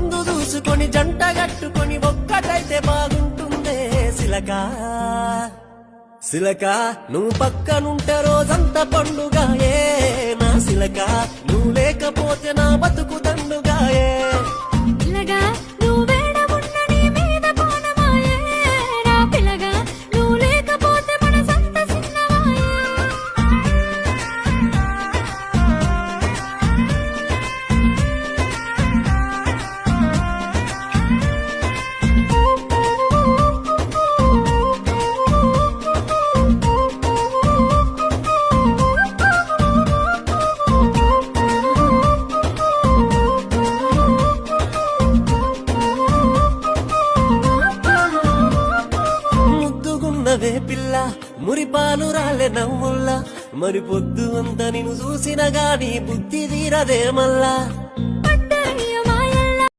మందు దూసుకొని జంట గట్టుకొని ఒక్కటైతే బాగుంటుందే సిలక సిలక నువ్వు పక్కనుంటే రోజంతా పండుగాయే నా సిలక నువ్వు లేకపోతే నా బతుకు దండుగాయే పిల్లగా నువ్వు వేడ ఉన్న నీ మీద కోనమాయే నా పిల్లగా నువ్వు లేకపోతే మన సంత సిన్నవాయే ముద్దుగున్నవే పిల్ల మురిపాలు రాలే నవ్వుల్లా మరి పొద్దు అంతా నిన్ను చూసిన గాని బుద్ధి తీరదే మల్లా